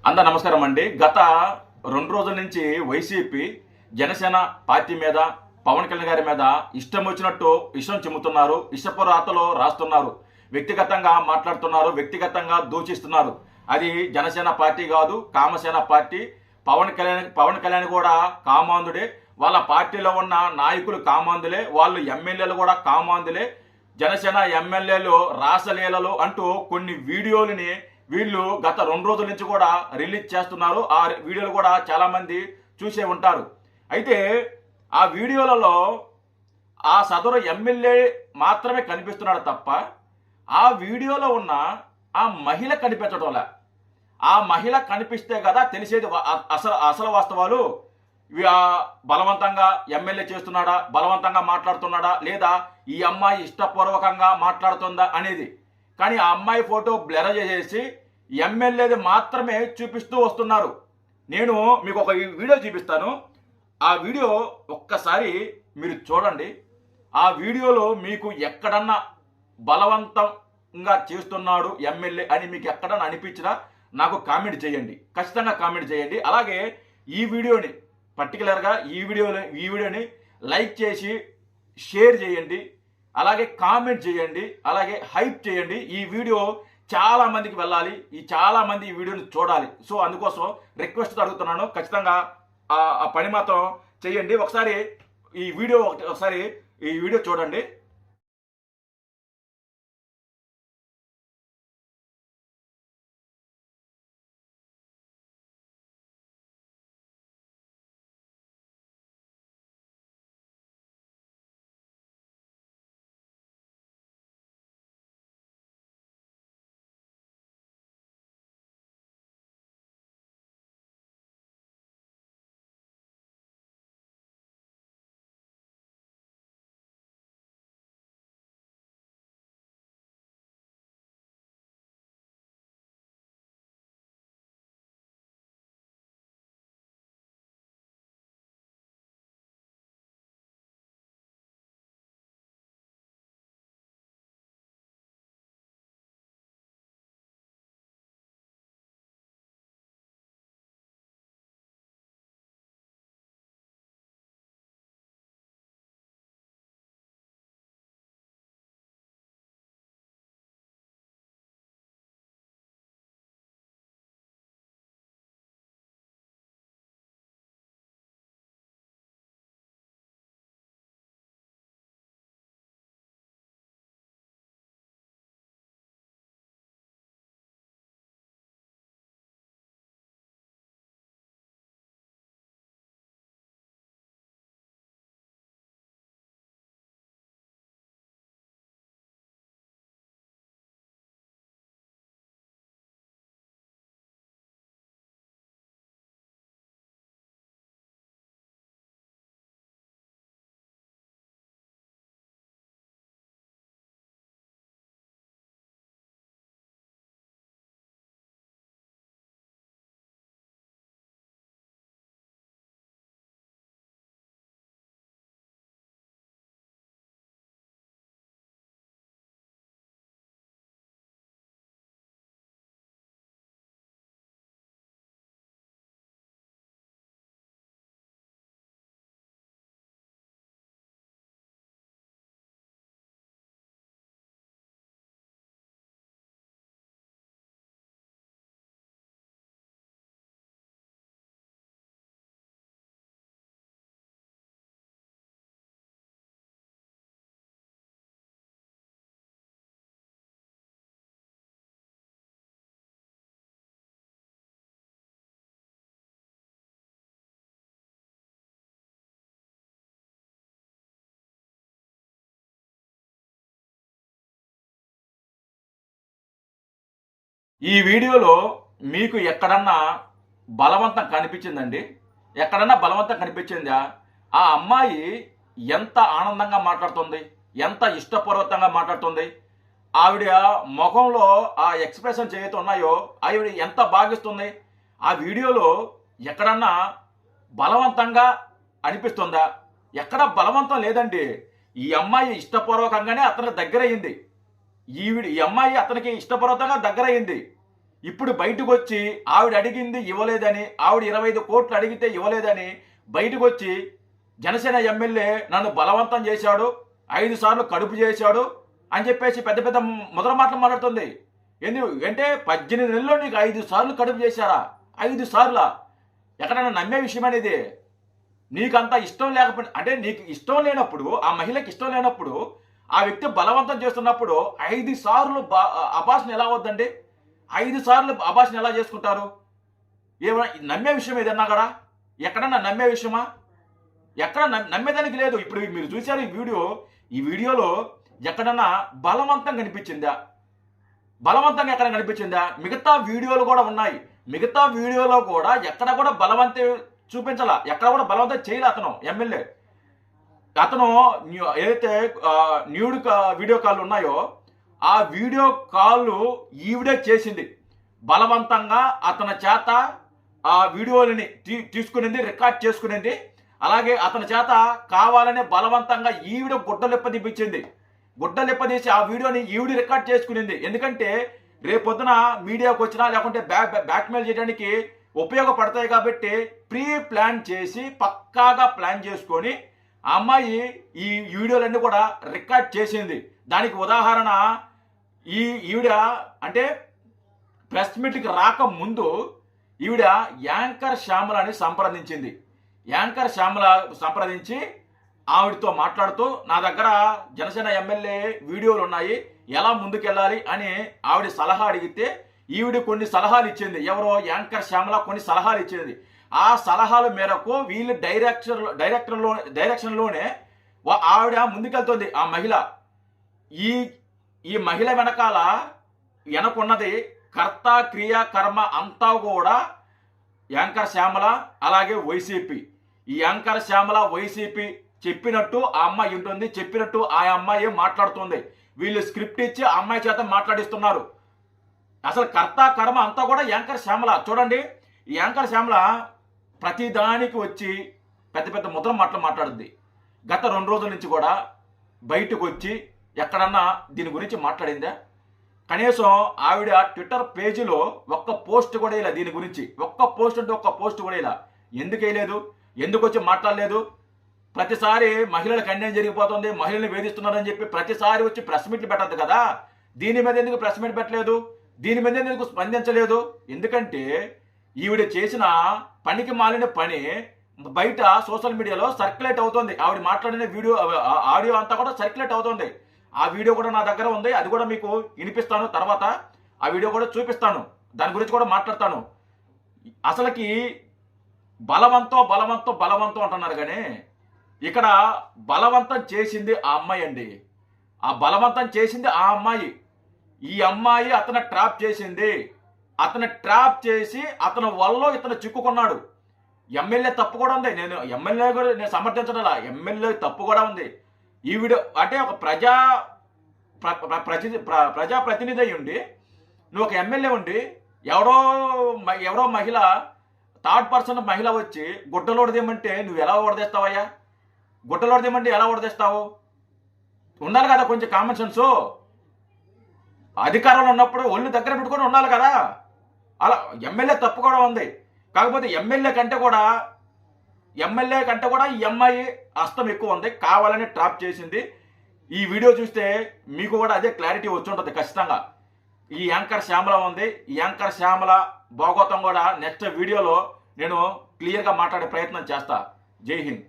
నమస్కారం అండి. గత 2 రోజుల నుంచి వైసీపీ, జనసేన పార్టీ మీద, పవన్ కళ్యాణ్ గారి మీద ఇష్టం వచ్చినట్టు విషం చిమ్ముతున్నారు. ఇష్టపు రాతలో రాస్తున్నారు. వ్యక్తిగతంగా మాట్లాడుతున్నారు. వ్యక్తిగతంగా దూషిస్తున్నారు. అది జనసేన పార్టీ కాదు, కామసేన పార్టీ. పవన్ కళ్యాణ్ కూడా కామాంధుడే. వాళ్ళ పార్టీలో ఉన్న నాయకులు కామాంధులే. వాళ్ళు ఎమ్మెల్యేలు కూడా కామాంధులే. జనసేన ఎమ్మెల్యేలు రాసలీలలు అంటూ కొన్ని వీడియోలని వీళ్ళు గత 2 రోజుల నుంచి కూడా రిలీజ్ చేస్తున్నారు. ఆ వీడియోలు కూడా చాలా మంది చూసే ఉంటారు. అయితే ఆ వీడియోలలో ఆ సదరు ఎమ్మెల్యే మాత్రమే కనిపిస్తున్నాడు తప్ప ఆ వీడియోలో ఉన్న ఆ మహిళ కనిపించడంలే. ఆ మహిళ కనిపిస్తే కదా తెలిసేది అసలు వాస్తవాలు. బలవంతంగా ఎమ్మెల్యే చేస్తున్నాడా, బలవంతంగా మాట్లాడుతున్నాడా, లేదా ఈ అమ్మాయి ఇష్టపూర్వకంగా మాట్లాడుతుందా అనేది. కానీ ఆ అమ్మాయి ఫోటో బ్లర్ చేసేసి ఎమ్మెల్యేది మాత్రమే చూపిస్తూ వస్తున్నారు. నేను మీకు ఒక వీడియో చూపిస్తాను. ఆ వీడియో ఒక్కసారి మీరు చూడండి. ఆ వీడియోలో మీకు ఎక్కడన్నా బలవంతంగా చేస్తున్నాడు ఎమ్మెల్యే అని మీకు ఎక్కడన్నా అనిపించినా నాకు కామెంట్ చేయండి. ఖచ్చితంగా కామెంట్ చేయండి. అలాగే ఈ వీడియోని పర్టికులర్గా ఈ వీడియోని లైక్ చేసి షేర్ చేయండి. అలాగే కామెంట్ చేయండి. అలాగే హైప్ చేయండి. ఈ వీడియో చాలా మందికి వెళ్ళాలి. చాలా మంది ఈ వీడియోని చూడాలి. సో అందుకోసం రిక్వెస్ట్ అడుగుతున్నాను. ఖచ్చితంగా ఆ పని మాత్రం చేయండి. ఒకసారి ఈ వీడియో చూడండి. ఈ వీడియోలో మీకు ఎక్కడన్నా బలవంతం కనిపించిందండి? ఎక్కడన్నా బలవంతం కనిపించిందా? ఆ అమ్మాయి ఎంత ఆనందంగా మాట్లాడుతుంది, ఎంత ఇష్టపూర్వకంగా మాట్లాడుతుంది. ఆవిడ ముఖంలో ఆ ఎక్స్ప్రెషన్ ఏవైతే ఉన్నాయో ఆవిడ ఎంత బాగిస్తుంది. ఆ వీడియోలో ఎక్కడన్నా బలవంతంగా అనిపిస్తుందా? ఎక్కడ బలవంతం లేదండి. ఈ అమ్మాయి ఇష్టపూర్వకంగానే అతనికి దగ్గరయ్యింది. ఈ అమ్మాయి అతనికి ఇష్టపూర్వకంగా దగ్గరయ్యింది. ఇప్పుడు బయటకు వచ్చి ఆవిడ అడిగింది ఇవ్వలేదని, ఆవిడ 25 కోట్లు అడిగితే ఇవ్వలేదని బయటకు వచ్చి జనసేన ఎమ్మెల్యే నన్ను బలవంతం చేశాడు, 5 సార్లు కడుపు చేశాడు అని చెప్పేసి పెద్ద పెద్ద ముద్ర మాటలు మాట్లాడుతుంది. అంటే 18 నెలల్లో నీకు 5 సార్లు కడుపు చేశారా? 5 సార్లా? ఎక్కడైనా నమ్మే విషయం అనేది? నీకంత ఇష్టం లేకపోతే, అంటే నీకు ఇష్టం లేనప్పుడు, ఆ మహిళకి ఇష్టం లేనప్పుడు, ఆ వ్యక్తి బలవంతం చేస్తున్నప్పుడు 5 సార్లు అభాషణ ఎలా అవుద్దండి? 5 సార్లు అభాషణ ఎలా చేసుకుంటారు? ఏమైనా నమ్మే విషయం ఏదన్నా కూడా? ఎక్కడన్నా నమ్మే విషయమా? ఎక్కడ నమ్మేదానికి లేదు. ఇప్పుడు మీరు చూశారు ఈ వీడియోలో ఎక్కడన్నా బలవంతం కనిపించిందా? బలవంతంగా ఎక్కడ కనిపించిందా? మిగతా వీడియోలు కూడా ఉన్నాయి. మిగతా వీడియోలో కూడా ఎక్కడ కూడా బలవంతం చూపించాల, ఎక్కడ కూడా బలవంతం చేయలే అతను ఎమ్మెల్యే. అతను ఏదైతే న్యూడ్ వీడియో కాల్ ఉన్నాయో ఆ వీడియో కాల్ ఈవిడే చేసింది. బలవంతంగా అతని చేత ఆ వీడియోలని తీసుకునింది, రికార్డ్ చేసుకునింది. అలాగే అతని చేత కావాలనే బలవంతంగా ఈవిడ గుడ్డలిప్పదీపించింది. గుడ్డలిప్పదీసి ఆ వీడియోని ఈవిడ రికార్డ్ చేసుకునింది. ఎందుకంటే రేపొద్దున మీడియాకు వచ్చినా లేకుంటే బ్యాక్మెయిల్ చేయడానికి ఉపయోగపడతాయి కాబట్టి ప్రీ ప్లాన్ చేసి పక్కాగా ప్లాన్ చేసుకొని ఆ అమ్మాయి ఈ వీడియోలన్నీ కూడా రికార్డ్ చేసింది. దానికి ఉదాహరణ ఈవిడ అంటే ప్రెస్ మీట్కి రాకముందు ఈవిడ యాంకర్ శ్యామలని సంప్రదించింది. యాంకర్ శ్యామల సంప్రదించి ఆవిడతో మాట్లాడుతూ నా దగ్గర జనసేన ఎమ్మెల్యే వీడియోలు ఉన్నాయి, ఎలా ముందుకెళ్ళాలి అని ఆవిడ సలహా అడిగితే ఈవిడ కొన్ని సలహాలు ఇచ్చింది. ఎవరో యాంకర్ శ్యామల కొన్ని సలహాలు ఇచ్చింది. ఆ సలహాల మేరకు వీళ్ళు డైరెక్షన్లోనే ఆవిడ ముందుకెళ్తుంది. ఆ మహిళ ఈ మహిళ వెనకున్నది కర్త క్రియ కర్మ అంతా కూడా యాంకర్ శ్యామల అలాగే వైసీపీ. ఈ యాంకర్ శ్యామల వైసీపీ చెప్పినట్టు ఆ అమ్మాయి ఉంటుంది, చెప్పినట్టు ఆ అమ్మాయి మాట్లాడుతుంది. వీళ్ళు స్క్రిప్ట్ ఇచ్చి ఆ అమ్మాయి చేత మాట్లాడిస్తున్నారు. అసలు కర్త కర్మ అంతా కూడా యాంకర్ శ్యామల. చూడండి, ఈ యాంకర్ శ్యామల ప్రతిదానికి వచ్చి పెద్ద పెద్ద ముద్ర మాట్లాడుద్ది. గత 2 రోజుల నుంచి కూడా బయటకు వచ్చి ఎక్కడన్నా దీని గురించి మాట్లాడిందా? కనీసం ఆవిడ ట్విట్టర్ పేజీలో ఒక్క పోస్ట్ కూడా ఇలా దీని గురించి, ఒక్క పోస్ట్ కూడా ఇలా ఎందుకు వేయలేదు? ఎందుకు వచ్చి మాట్లాడలేదు? ప్రతిసారి మహిళలకు అన్యాయం జరిగిపోతుంది, మహిళల్ని వేధిస్తున్నారని చెప్పి ప్రతిసారి వచ్చి ప్రెస్ మీట్లు పెట్టద్దు కదా. దీని మీద ఎందుకు ప్రెస్ మీట్ పెట్టలేదు? దీని మీద ఎందుకు స్పందించలేదు? ఎందుకంటే ఈవిడ చేసిన పనికి మాలిన పని బయట సోషల్ మీడియాలో సర్క్యులేట్ అవుతుంది. ఆవిడ మాట్లాడిన ఆడియో అంతా కూడా సర్క్యులేట్ అవుతుంది. ఆ వీడియో కూడా నా దగ్గర ఉంది, అది కూడా మీకు వినిపిస్తాను. తర్వాత ఆ వీడియో కూడా చూపిస్తాను, దాని గురించి కూడా మాట్లాడతాను. అసలుకి బలవంతం అంటున్నారు కానీ ఇక్కడ బలవంతం చేసింది ఆ అమ్మాయి అండి. ఆ బలవంతం చేసింది ఆ అమ్మాయి. ఈ అమ్మాయి అతను ట్రాప్ చేసింది. అతను ట్రాప్ చేసి అతని వల్ల ఇతను చిక్కుకున్నాడు. ఎమ్మెల్యే తప్పు కూడా ఉంది. ఎమ్మెల్యే కూడా నేను సమర్థించడం, ఎమ్మెల్యే తప్పు కూడా ఉంది. ఈ వీడియో అంటే ఒక ప్రజాప్రతినిధి అయి ఉండి నువ్వు ఒక ఎమ్మెల్యే ఉండి ఎవరో మహిళ, థర్డ్ పర్సన్ మహిళ వచ్చి గుడ్డలోడదేమంటే నువ్వు ఎలా ఓడదేస్తావయ్యా? గుడ్డలోడదేమంటే ఎలా ఓడదేస్తావు? ఉండాలి కదా కొంచెం కామన్ సెన్స్. అధికారంలో ఉన్నప్పుడు ఒళ్ళు దగ్గర పెట్టుకొని ఉండాలి కదా. అలా ఎమ్మెల్యే తప్పు కూడా ఉంది. కాకపోతే ఎమ్మెల్యే కంటే కూడా ఈ అమ్మాయి హస్తం ఎక్కువ ఉంది. కావాలని ట్రాప్ చేసింది. ఈ వీడియో చూస్తే మీకు కూడా అదే క్లారిటీ వచ్చి ఉంటుంది ఖచ్చితంగా. ఈ యాంకర్ శ్యామల ఉంది. ఈ యాంకర్ శ్యామల భాగవతం కూడా నెక్స్ట్ వీడియోలో నేను క్లియర్గా మాట్లాడే ప్రయత్నం చేస్తా. జై హింద్.